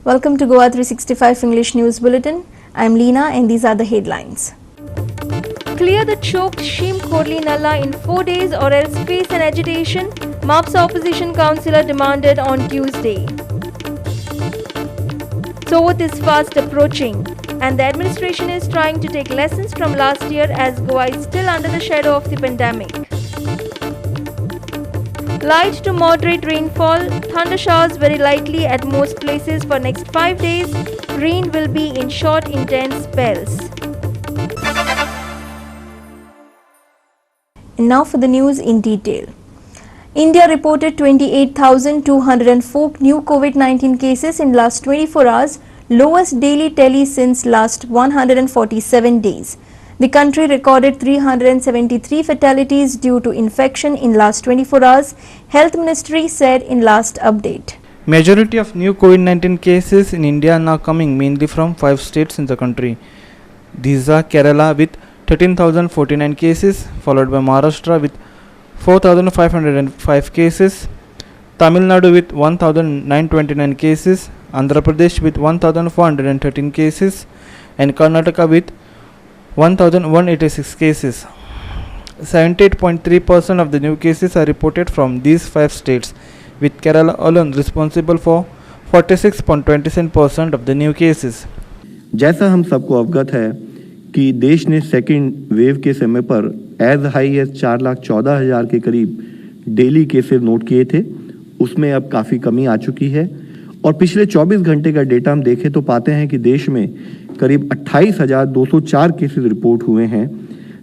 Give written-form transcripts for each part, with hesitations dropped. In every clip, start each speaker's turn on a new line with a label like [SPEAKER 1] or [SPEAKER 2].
[SPEAKER 1] Welcome to Goa 365 English News Bulletin. I'm Leena and these are the headlines.
[SPEAKER 2] Clear the choked Shim-Khorli Nalla in 4 days or else face an agitation, MAPSA opposition councillor demanded on Tuesday. Sovath is fast approaching and the administration is trying to take lessons from last year as Goa is still under the shadow of the pandemic. Light to moderate rainfall, thunder showers very likely at most places for next 5 days. Rain will be in short intense spells.
[SPEAKER 1] And now for the news in detail. India reported 28,204 new COVID-19 cases in last 24 hours, lowest daily tally since last 147 days. The country recorded 373 fatalities due to infection in last 24 hours, Health Ministry said in last update.
[SPEAKER 3] Majority of new COVID-19 cases in India are now coming mainly from 5 states in the country. These are Kerala with 13,049 cases, followed by Maharashtra with 4,505 cases, Tamil Nadu with 1,929 cases, Andhra Pradesh with 1,413 cases, and Karnataka with 1,186 cases. 78.3% of the new cases are reported from these 5 states, with Kerala alone responsible for 46.27% of the new cases.
[SPEAKER 4] जैसा हम सबको अवगत है कि देश ने second wave के समय पर age हाई age 4,14,000 के करीब daily cases note किए थे, उसमें अब काफ़ी कमी आ चुकी है और पिछले 24 घंटे का डेटा हम देखें तो पाते हैं कि देश में करीब 28,204 केसेस रिपोर्ट हुए हैं।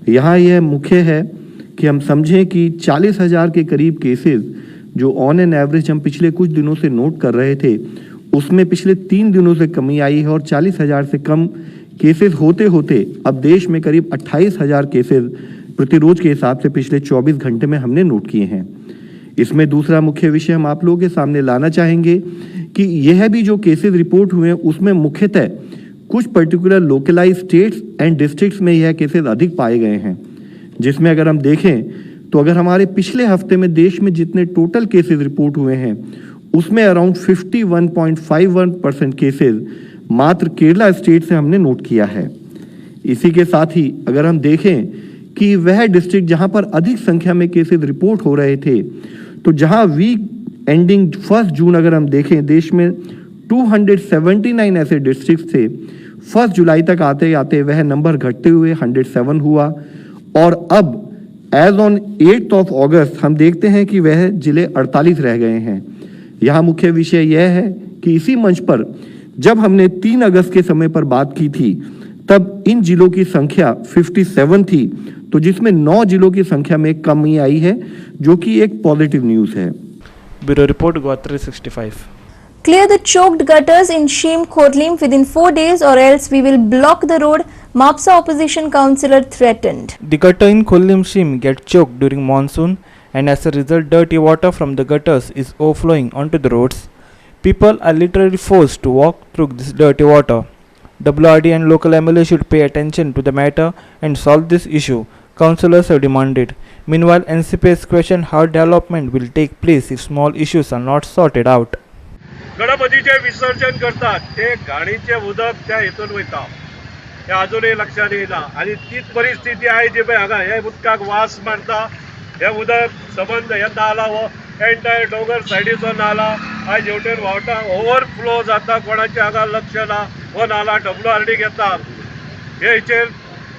[SPEAKER 4] यहाँ यह मुख्य है कि हम समझें कि 40,000 के करीब केसेस जो ऑन एन एवरेज हम पिछले कुछ दिनों से नोट कर रहे थे, उसमें पिछले 3 दिनों से कमी आई है और 40,000 से कम केसेस होते होते अब देश में करीब 28,000 केसेस प्रतिरोज के हिसाब से पिछले 24 घंटे में हमने नोट किए हैं। इसमें दूसरा मुख्य विषय हम आप लोगों के सामने लाना चाहेंगे कि यह भी जो केसेस रिपोर्ट हुए हैं उसमें मुख्यतः कुछ particular localise states end districts में यह केसेस अधिक पाए गए हैं, जिसमें अगर हम देखें तो अगर हमारे पिछले हफ्ते में देश में जितने टोटल केसेस रिपोर्ट हुए हैं उसमें अराउंड 51.51% केसेस मात्र केरला स्टेट से हमने नोट किया है। इसी के साथ ही अगर हम देखें कि वह डिस्ट्रिक्ट जहां पर अधिक संख्या में केसेस रिपोर्ट हो रहे थे, तो जहां वीक एंडिंग 1 जून अगर हम देखें देश में 279 ऐसे डिस्ट्रिक्ट थे, 1 जुलाई तक आते आते वह नंबर घटते हुए 107 हुआ और अब एज ऑन 8 ऑफ अगस्त हम देखते हैं कि वह जिले 48 रह गए हैं। यहाँ मुख्य विषय यह है कि इसी मंच पर जब हमने 3 अगस्त के समय पर बात की थी तब इन जिलों की संख्या 57 थी, तो जिसमें 9 जिलों की संख्या में कमी आई है, जो कि एक पॉजिटिव न्यूज़ है।
[SPEAKER 3] Bureau report Goa 365।
[SPEAKER 1] Clear the choked gutters in Shim-Khorli within 4 days or else we will block the road, MAPSA opposition councillor threatened.
[SPEAKER 3] The gutter in Khorli Shim get choked during monsoon and as a result dirty water from the gutters is overflowing onto the roads. People are literally forced to walk through this dirty water. WRD and local MLA should pay attention to the matter and solve this issue, councillors have demanded. Meanwhile, NCP has questioned how development will take place if small issues are not sorted out.
[SPEAKER 5] गणपतीचे विसर्जन करतात ते घाणीचे उदक त्या हेतून वयता, हे अजूनही लक्षात येना आणि तीच परिस्थिती आहे जी पळय हांगा हे उदकाक वास मारता, हे उदक संबंध हे नाला हो एंटायर डोंगर सायडीचो नाला आज हेवटेन व्हांवता, ओव्हरफ्लो जाता, कोणाचे हांगा लक्ष ना, हो नाला WRD घेता, हेचेर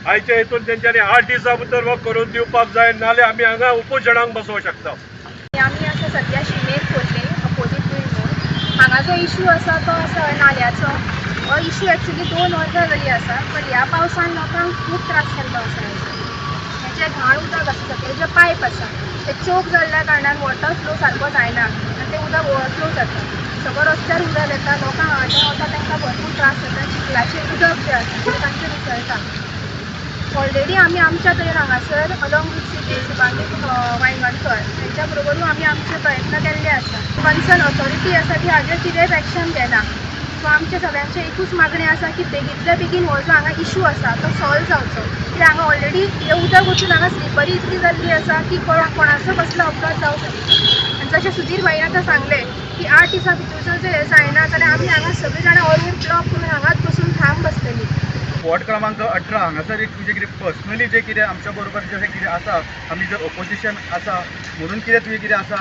[SPEAKER 5] आयच्या हेतून तेंच्यांनी 8 दिसां भितर हो करून दिवपाक जाय, नाले आमी हांगा उपोशणाक बसोवंक शकता।
[SPEAKER 6] आमी आतां सद्या शिमेर खोर्ले अपोजीट बील रोड हांगा जो इश्यू आसा तो आसा नाल्याचो। हो इश्यू एक्चुली 2 वर्सां जाली आसा, पण ह्या पावसान लोकांक खूब त्रास जाल्लो आसा। हेजे घाण उदक आसा सकयल जे पायप आसा ते चोक जाल्ल्या कारणान वॉटर फ्लो सारको जायना आनी ते उदक ओवरफ्लो जाता, सगळो रस्त्यार उदक येता, लोकांक हांगाच्यान वता तांकां भरपूर त्रास जाता, चिखलाचें उदक जें आसा तें तांचेर उसळटा। ऑलरेडी आमी आमच्या थंय हांगासर अलॉंग विथ सिटी सुभांगीत वांयगणकर तेंच्या बरोबरूय आमी आमचे प्रयत्न केल्ले आसा। कन्सर्न ऑथॉरिटी आसा ती हाजेर कितेंच एक्शन घेना, सो आमचे सगळ्यांचे एकूच मागणी आसा की बेगींतल्या बेगीन हो जो हांगा इश्यू आसा तो सॉल्व जावचो, कित्याक हांगा ऑलरेडी हे उदक वचून हांगा स्लिपरी इतली जाल्ली आसा की कोणाचो कसलो अपघात जावंक शकता। आनी जशें सुधीर भाईन आतां सांगलें की 8 दिसां भितर जर हें जायना जाल्यार आमी हांगा सगळीं जाणां ऑलरेडी ब्लॉक करून हांगाच बसून थांब बसतलीं.
[SPEAKER 7] वॉर्ड क्रमांक 18 हांगासर एक तुजें कितें पर्सनली जें कितें आमच्या बरोबर जें कितें आसा, आमी जर ऑपोजिशन आसा म्हणून कितें तुवें कितें आसा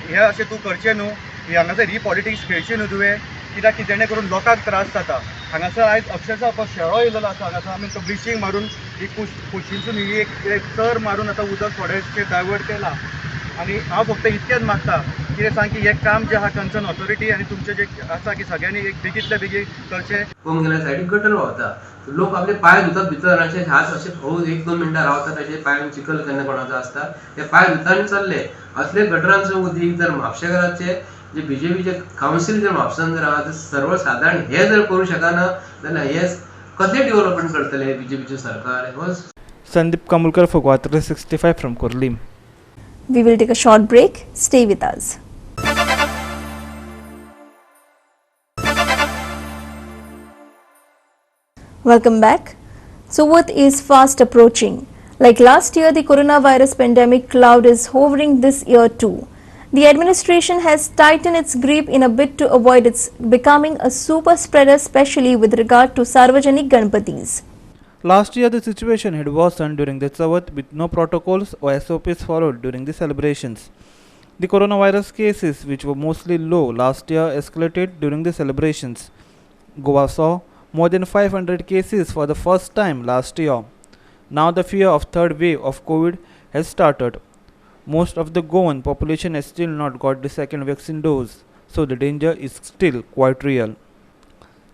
[SPEAKER 7] हें अशें तूं करचें न्हू. हांगासर ही पॉलिटिक्स खेळची न्हू तुवें, कित्याक की जेणे करून लोकांक त्रास जाता. हांगासर आयज अक्षरशः तो शेळो येयलेलो आसा. हांगासर आमी तो ब्लिचींग मारून एक कुशींसून ही एक तर मारून आतां उदक थोडेशें डायवर्ट केलां. आनी हांव फक्त इतकेंच मागता कितें सांग की हें काम जें आहा कन्सर्न ऑथॉरिटी आनी तुमचें जें आसा की सगळ्यांनी एक बेगींतल्या बेगीन करचें.
[SPEAKER 8] पळोवंक गेल्यार सायडीक गटर व्हांवता, लोक आपले पाय धुतात भितर, अशे हात अशे भोव 1-2 मिनटां रावतात, अशे पांयान चिखल केन्ना कोणाचो आसता ते पाय धुतानी चल्ले. असले गटरांचो उदीक जर म्हापशेकाराचे जे बीजेपीचे कावन्सील जर म्हापसान जर आहा तर सर्वसाधारण हे जर करूं शकना जाल्यार हे कशें डेव्हलपमेंट करतले बीजेपीचे सरकार. हो
[SPEAKER 3] Sandeep Kamulkar for Guwahati 365 from Kurlim.
[SPEAKER 1] We will take a short break. Stay with us. Welcome back. Sovath is fast approaching. Like last year, the coronavirus pandemic cloud is hovering this year too. The administration has tightened its grip in a bid to avoid its becoming a super spreader, especially with regard to Sarvajanik Ganpatis.
[SPEAKER 3] Last year, the situation had worsened during the Chavath with no protocols or SOPs followed during the celebrations. The coronavirus cases, which were mostly low last year, escalated during the celebrations. Goa saw more than 500 cases for the first time last year. Now the fear of third wave of COVID has started. Most of the Goan population has still not got the second vaccine dose, so the danger is still quite real.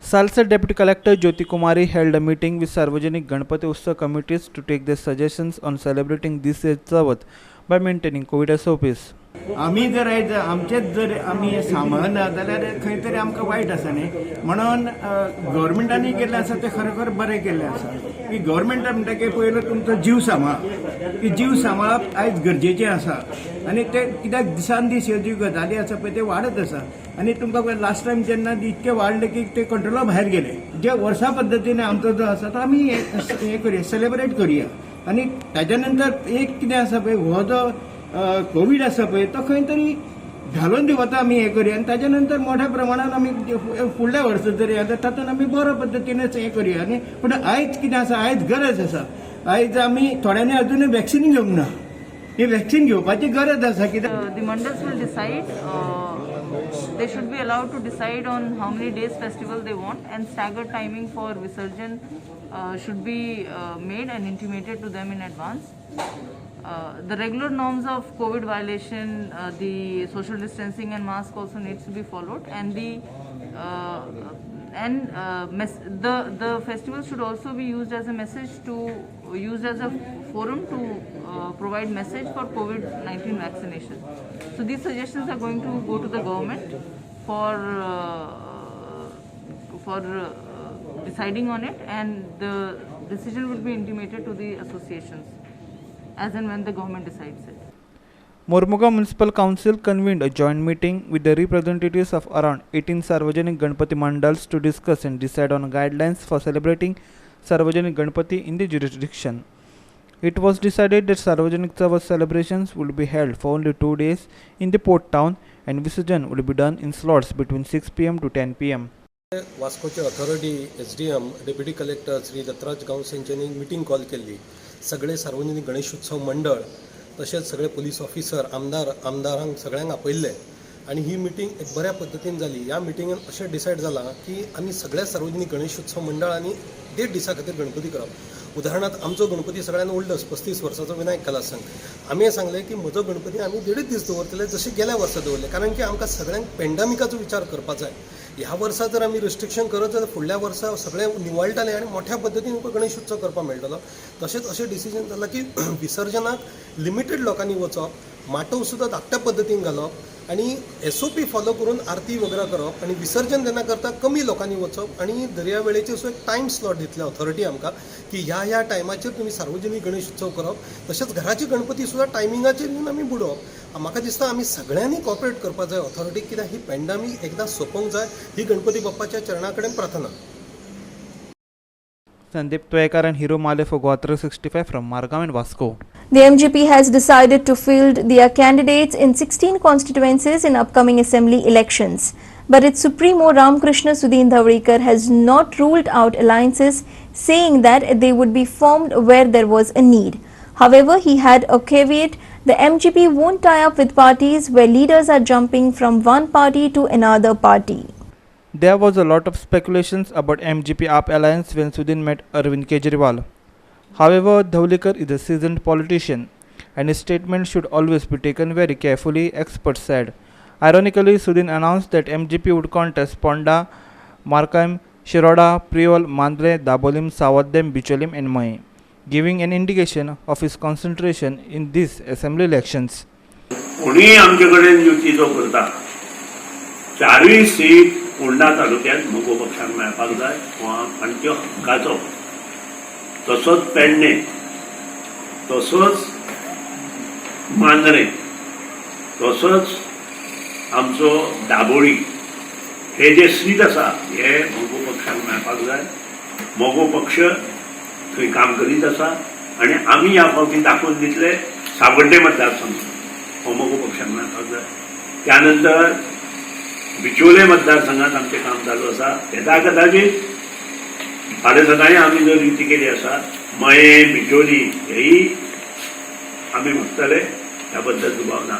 [SPEAKER 3] Salsad Deputy Collector Jyoti Kumari held a meeting with Sarvajanik Ganpati Utsav committees to take their suggestions on celebrating this year's Chavath by maintaining COVID SOPs.
[SPEAKER 9] आमी जर आयज आमचेच जर आमी सांबाळना जाल्यार खंय तरी आमकां वायट आसा न्ही. म्हणून गव्हर्मेंटांनी केल्लें आसा तें खरेखर बरें केल्लें आसा की गव्हर्मेंट म्हणटा की पयलो तुमचो जीव सांबाळ. की जीव सांबाळप आयज गरजेचें आसा आनी तें कित्याक दिसान दीस ह्यो ज्यो गजाली आसा पळय ते वाडत आसा. आनी तुमकां पळय लास्ट टायम जेन्ना इतके वाडले की ते कंट्रोला भायर गेले. जे वर्सा पद्दतीन आमचो जो आसा तो आमी हें करुया, सेलिब्रेट करुया. आनी ताच्या नंतर एक कितें आसा पळय हो जो कोविड आसा पळय तो खंय तरी घालून दिवता आमी हें करुया आनी ताच्या नंतर मोठ्या प्रमाणात आमी फुडल्या वर्सा जरी आता तातूंत आमी बऱ्या पद्दतीनच हें करुया. आनी पूण आयज कितें आसा, आयज गरज आसा. आयज आमी थोड्यांनी अजूनय वॅक्सिन घेवंक ना. ही वॅक्सिन घेवपाची गरज आसा. कित्याक
[SPEAKER 10] the mandals will decide. They should be allowed to decide on how many days festival they want, and staggered timing for Visarjan should be made and intimated to them in advance. The regular norms of COVID violation, the social distancing and mask also needs to be followed, and the festival should also be used as a message used as a forum to provide message for COVID-19 vaccination. So these suggestions are going to go to the government for deciding on it, and the decision will be intimated to the associations as and when the government decides it.
[SPEAKER 3] Mormuga Municipal Council convened a joint meeting with the representatives of around 18 Sarvajanik Ganpati Mandals to discuss and decide on guidelines for celebrating Sarvajanik Ganpati in the jurisdiction. It was decided that Sarvajanik Chavath celebrations would be held for only 2 days in the port town, and Visarjan would be done in slots between 6 p.m. to 10 p.m.
[SPEAKER 11] वास्कोचे authority SDM deputy collector Shri Dattaraj Gawas यांच्यानी meeting call केल्ली. सगळे सार्वजनिक गणेश उत्सव मंडळ तसेच सगळे police officer आमदारांक सगळ्यांक आपयल्ले आणि ही मिटींग एक बऱ्या पद्धतीन जाली. ह्या मिटींगेन अशें डिसायड जाला की आमी सगळ्या सार्वजनिक गणेश उत्सव मंडळांनी 1.5 दिसा खातीर गणपती करप. उदाहरणार्थ आमचो गणपती सगळ्यान ओल्डस्ट 35 वर्साचो विनायक कला संघ. आमी हे सांगले की म्हजो गणपती आमी 1.5 दीस दवरतले जशे गेल्या वर्सा दवरले, कारण की आमकां सगळ्यांक पॅन्डेमिकाचो विचार करपाक जाय. ह्या वर्सा जर आमी रिस्ट्रिक्शन करत जाल्यार फुडल्या वर्सा सगळे निवळटाले आनी मोठ्या पद्दतीन गणेश उत्सव करपाक मेळटलो. तशेंच अशें डिसिजन जालां की विसर्जनाक लिमिटेड लोकांनी वचप, माटोव सुद्दां धाकट्या पद्दतीन घालप आणि SOP फॉलो करून आरती वगैरे करप आणि विसर्जन जेन्ना करता कमी लोकांनी वचप आणि दर्यावेळेचेर असो एक टायम स्लॉट दितले ऑथॉरिटी आमकां की ह्या टायमाचेर तुमी सार्वजनीक गणेश उत्सव करप. तशेंच घराची गणपती सुद्दां टायमिंगाचेर येवन आमी बुडोवप. म्हाका दिसता आमी सगळ्यांनी कॉपरेट करपाक जाय ऑथॉरिटीक, कित्याक ही पॅन्डेमीक एकदां सोंपोवंक जाय. ही गणपती बाप्पाच्या चरणा कडेन प्रार्थना.
[SPEAKER 3] Sandeep Toyekar and Hero Male for Guwahati 365 from Margam and Vasco.
[SPEAKER 1] The MGP has decided to field their candidates in 16 constituencies in upcoming assembly elections. But its Supremo Ramkrishna Sudhin Dhawarkar has not ruled out alliances, saying that they would be formed where there was a need. However, he had a caveat: the MGP won't tie up with parties where leaders are jumping from one party to another party.
[SPEAKER 3] There was a lot of speculations about MGP-AAP alliance when Sudhin met Arvind Kejriwal. However, Dhawarkar is a seasoned politician and his statement should always be taken very carefully, experts said. Ironically, Sudhin announced that MGP would contest Ponda, Markham, Shiroda, Priol, Mandle, Dabolim, Sawadem, Bicholim and Mahi, giving an indication of his concentration in these assembly elections.
[SPEAKER 5] कोणी आमच्याकडे युती जो करता 4 seat Phonda तालुक्यात मगो पक्षाक मेळपाक जाय आनी त्यो हक्काचो. तसोच पेडणे, तसोच मांद्रे, तसोच आमचो दाबोळी, हे जे सीट आसा हे मगो पक्षाक मेळपाक जाय. मगो पक्ष थंय काम करीत आसा आनी आमी ह्या फावटी दाखोवन दितले सावड्डे मतदारसंघ हो मगो पक्षाक मेळपाक जाय. त्यानंतर बिचोले मतदारसंघात आमचें काम चालू आसा. येता कदाचित फाल्यां सकाळीं आमी जर युती केली आसा मये बिचोली हेय आमी मागतले, ह्या बद्दल दुबाव ना.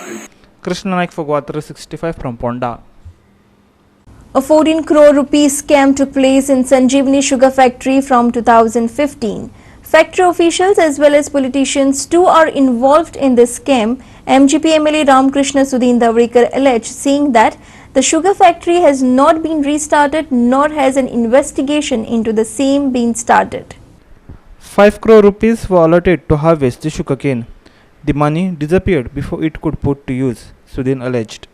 [SPEAKER 3] Krishna Naik for Goa 365 from Ponda.
[SPEAKER 1] A 14 crore rupees scam took place in Sanjeevani Sugar Factory from 2015. Factory officials as well as politicians too are involved in this scam, MGP MLA Ramkrishna Sudhin Dhawarkar alleged, saying that the sugar factory has not been restarted nor has an investigation into the same been started.
[SPEAKER 3] 5 crore rupees were allotted to harvest the sugarcane. The money disappeared before it could put to use, Sudhin alleged.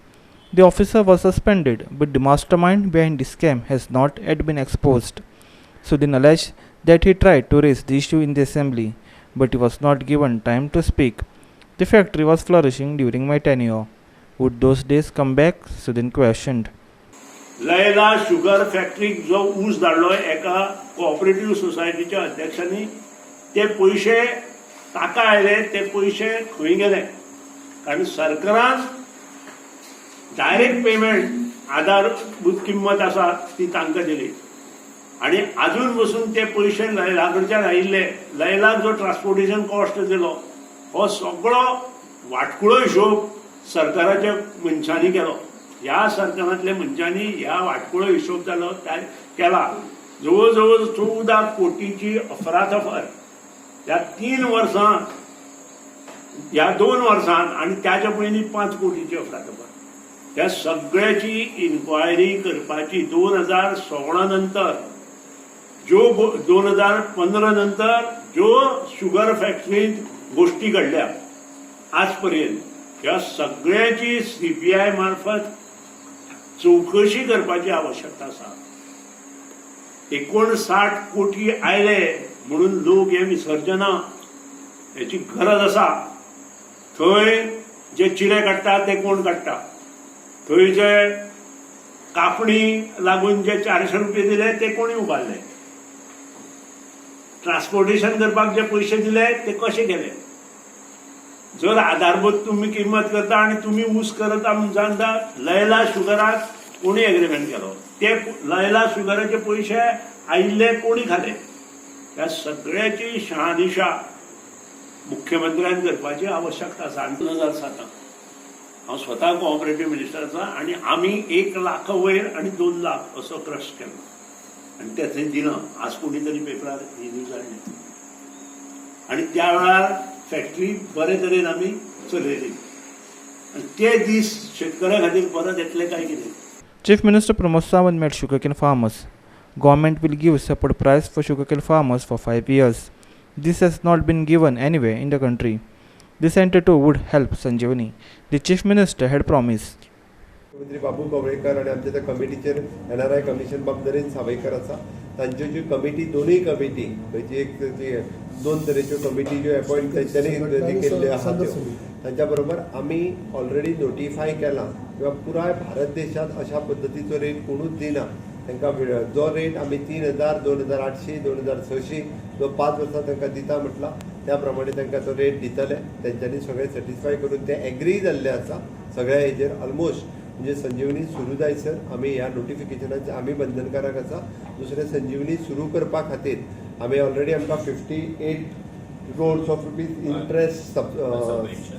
[SPEAKER 3] The officer was suspended, but the mastermind behind the scam has not yet been exposed. Sudhin alleged that he tried to raise the issue in the assembly, but he was not given time to speak. The factory was flourishing during my tenure. Would those days come back? Sudhin questioned.
[SPEAKER 5] लयला sugar फॅक्टरीक जो ऊस धाडलो एका cooperative सोसायटीच्या अध्यक्षांनी, ते पयशे ताका आयले, ते पयशे खंय गेले? कारण सरकारान डायरेक्ट पेमेंट आधारभूत किंमत आसा ती तांकां दिली आणि अजून बसून ते पयशे लयला कडच्यान आयिल्ले. लयलाक जो ट्रान्सपोर्टेशन कॉस्ट दिलो हो सगळो वाटकुळो हिशोब सरकाराच्या मनशांनी केलो. ह्या सरकारांतल्या मनशांनी ह्या वाटकुळो हिशोब जालो केला. जवळ जवळ 14 कोटीची अफरातफर ह्या 3 वर्सांत, ह्या 2 वर्सांत आणि त्याच्या पयलीं 5 कोटीची अफरातफर. ह्या सगळ्याची इन्क्वायरी करपाची 2016 नंतर, ज्यो 2015 नंतर ज्यो शुगर फॅक्टरीत गोष्टी घडल्या आज पर्यंत, ह्या सगळ्याची सीबीआय मार्फत चौकशी करपाची आवश्यकता आसा. 59 कोटी आयले म्हणून लोक हे विसर्जना हेची गरज आसा. थंय जे चिडे काडटा ते कोण काडटा? थंय जे कापणी लागून जे 400 रुपये दिले ते कोणी उबारले? ट्रान्सपोर्टेशन करपाक जे पयशे दिले ते कशे गेले? जर आधारभूत तुम्ही किंमत करता आणि तुम्ही ऊस करता म्हणून सांगता, लयला शुगराक कोणी एग्रीमेंट केलो? ते लयला शुगराचे पयशे आयिल्ले कोणी खाले? ह्या सगळ्याची शहानिशा मुख्यमंत्र्यान करपाची आवश्यकता आसा. 2007 हांव स्वता कोऑपरेटिव्ह मिनिस्टर आसा आणि आमी 1 लाख वयर आणि 2 लाख असो क्रश केलो आणि ते थंय दिलां. आज कोणी तरी पेपरार ही न्यूज हाडली आणि त्या वेळार फॅक्टरी बरे तरेन आमी चलयली आणि ते दीस शेतकऱ्या खातीर परत येतले काय कितें?
[SPEAKER 3] Chief Minister Pramod Sawant met sugarcane farmers. Government will give support price for sugarcane farmers for 5 years. This has not been given anywhere in the country. The center too would help Sanjeevani. The Chief Minister had promised.
[SPEAKER 12] मुख्यमंत्री बाबू कवळेकर आणि आमच्या त्या कमिटीचेर NRI commission बाब नरेंद्र सावयकर आसा. तांच्यो ज्यो committee, दोनूय committee, खंयची एक 2 तरेच्यो कमिटी ज्यो अपॉइंट तेंच्यांनी केल्ल्यो आसा त्यो, तांच्या बरोबर आमी ऑलरेडी नोटिफाय केला किंवा पुराय भारत देशात अशा पद्दतीचो रेट कोणूच दिना. तांकां जो रेट आमी 3000, 2800, 2600 जो 5 वर्सां तांकां दिता म्हटला त्या प्रमाणे तांकां तो रेट दितले. तेंच्यांनी सगळे सॅटिस्फाय करून ते एग्री जाल्ले आसा सगळ्या हेजेर ऑलमोस्ट. म्हणजे संजीवनी सुरू जायसर आमी ह्या नोटिफिकेशनाचे आमी बंधनकारक आसा. दुसरें संजीवनी सुरू करपा खातीर आमी ऑलरेडी आमकां 58 crores of rupees interest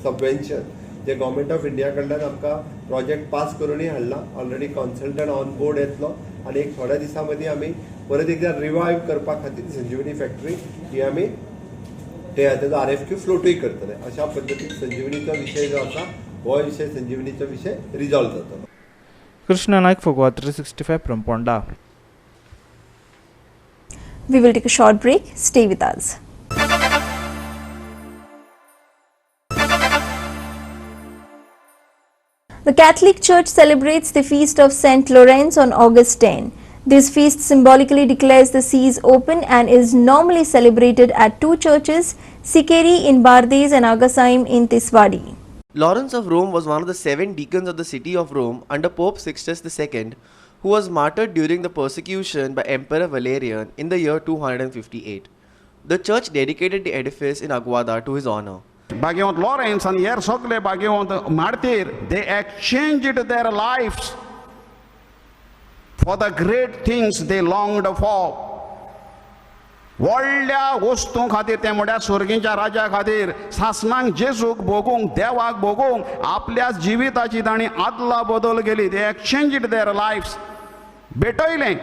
[SPEAKER 12] subvention जे गव्हर्मेंट ऑफ इंडिया कडल्यान आमकां प्रोजेक्ट पास करूनय हाडला. ऑलरेडी कन्सल्टंट ऑन बोर्ड येतलो आनी एक थोड्या दिसां मदीं आमी परत एकदा रिवायव करपा खातीर संजीवनी फॅक्टरी ही आमी तेजो RFQ फ्लोटूय करतले. अशा पद्दतीन संजीवनीचो विशय जो आसा हो विशय संजीवनीचो विशय रिजॉल्व जातलो.
[SPEAKER 3] Krishna Naik for Goa 365 from Ponda.
[SPEAKER 1] We will take a short break. Stay with us. The Catholic Church celebrates the feast of Saint Lawrence on August 10. This feast symbolically declares the seas open and is normally celebrated at two churches, Sikeri in Bardez and Agasaim in Tiswadi.
[SPEAKER 13] Lawrence of Rome was one of the 7 deacons of the city of Rome under Pope Sixtus II, who was martyred during the persecution by Emperor Valerian in the year 258. The church dedicated the edifice in Aguada to his honor.
[SPEAKER 14] Bhagavad Lawrence and here Sogle Bhagavad Martyr, they exchanged their lives for the great things they longed for. व्हडल्या वस्तू खातीर ते म्हळ्यार स्वर्गीच्या राजा खातीर सासणांक जेजूक भोगूंक देवाक भोगूंक आपल्या जिविताची तांणी आदला बदल केली. दे एक्सचेंज्ड देयर लायफ्स. भेटयलें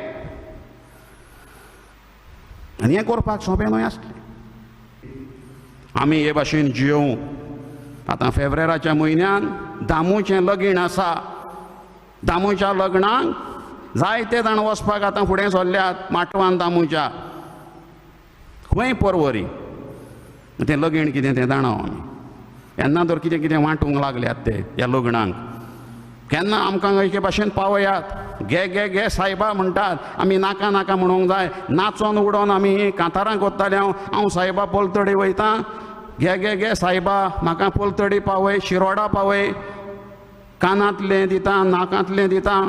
[SPEAKER 14] आनी हें करपाक सोंपें न्हय आसलें. आमी हे भाशेन जियोंक आतां फेब्रुवारीच्या म्हयन्यान दामूचें लगीण आसा. दामूच्या लग्नाक जायते जाण वचपाक आतां फुडें सरल्यात. माटवान दामूच्या खंय परवरी तें लगीण कितें तें जाणा आमी. केन्ना तर कितें कितें वांटूंक लागल्यात ते ह्या लग्नाक. केन्ना आमकां अशे भाशेन पावयात. गे गे गे सायबा म्हणटात. आमी नाका नाका म्हणूंक जाय. नाचोन उडोवन आमी कांतारां कोत्ताले. हांव सायबा पोलतडी वयतां. गे गे गे सायबा म्हाका पोलतडी पावय, शिरोडा पावय. कानांतलें दिता, नाकांतलें दिता,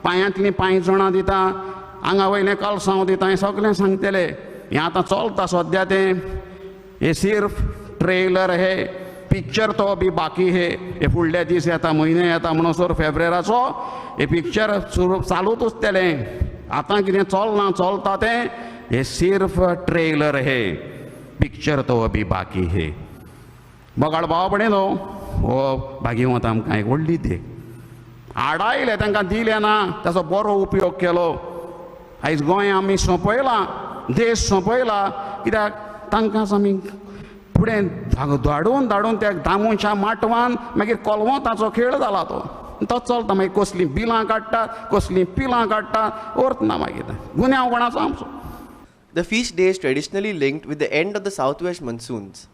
[SPEAKER 14] पांयांतलीं पांयजणां दिता, आंगा वयलें कलसांव दिता. हें सगळें सांगतले. हें आतां चलता सद्या तें. हे सिर्फ ट्रेलर हे. पिक्चर तो बी बाकी हे. हे फुडले दीस येता, म्हयने येता म्हणसर फेब्रुवारीचो हे पिक्चर चालूच उरतलें. आतां कितें चलना चलता तें हे सिर्फ ट्रेलर हे. पिक्चर तो बी बाकी हे. बगाड बाबडे न्हू हो भागीवंत आमकां एक व्हडली देख. आडायले तांकां दिले ना, ताचो बरो उपयोग केलो. आयज गोंय आमी सोंपयलां, देश सोंपयला. कित्याक तांकांच आमी फुडें धाडून धाडून त्या दामूच्या माटवान मागीर कोलवताचो खेळ जाला तो. तो चलता. मागीर कसलीं बिलां काडटात, कसलीं पिलां काडटात. अर्थ ना मागीर. गुन्यांव कोणाचो आमचो.
[SPEAKER 13] The feast day is traditionally linked with the end of the southwest monsoons.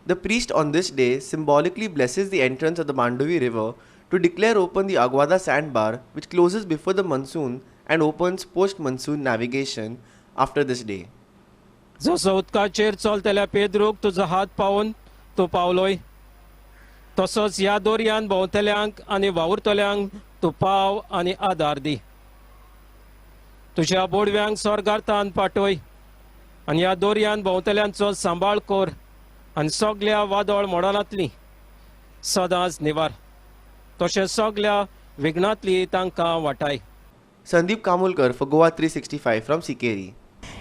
[SPEAKER 13] The priest on this day symbolically blesses the entrance of the Mandovi river to declare open the Aguada sandbar, which closes before the monsoon and opens post-monsoon navigation after this day.
[SPEAKER 15] जसो उदकाचेर चलतल्या पेद्रूक तुजो हात पावून तूं पावलोय, तसोच ह्या दोरयान भोंवतल्यांक आनी वावुरतल्यांक तूं पाव आनी आदार दी. तुज्या बोडव्यांक स्वर्गार्थान पाठय आनी ह्या दोरयान भोंवतल्यांचो सांबाळ कर आनी सगळ्या वादळ मोडोनांतलीं सदांच निवार. तशेंच सगळ्या विघ्नांतलीं तांकां वाटाय.
[SPEAKER 13] Sandeep Kamulkar for Goa 365 from Sikeri.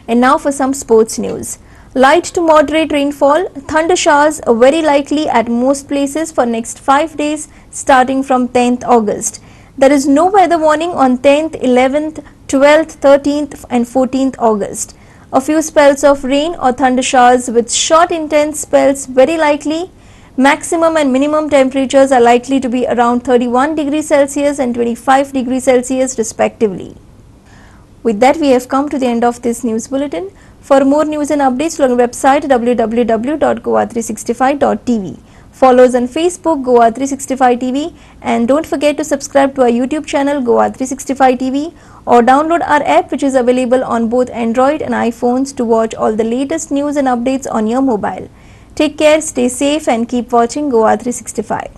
[SPEAKER 1] And now for some sports news. Light to moderate rainfall, thunder showers are very likely at most places for next 5 days starting from 10th August. There is no weather warning on 10th, 11th, 12th, 13th and 14th August. A few spells of rain or thunder showers with short intense spells very likely. Maximum and minimum temperatures are likely to be around 31 degrees Celsius and 25 degrees Celsius respectively. With that, we have come to the end of this news bulletin. For more news and updates, log on our website www.goa365.tv. Follow us on Facebook, Goa 365 TV, and don't forget to subscribe to our YouTube channel, Goa 365 TV, or download our app, which is available on both Android and iPhones, to watch all the latest news and updates on your mobile. Take care, stay safe, and keep watching Goa 365.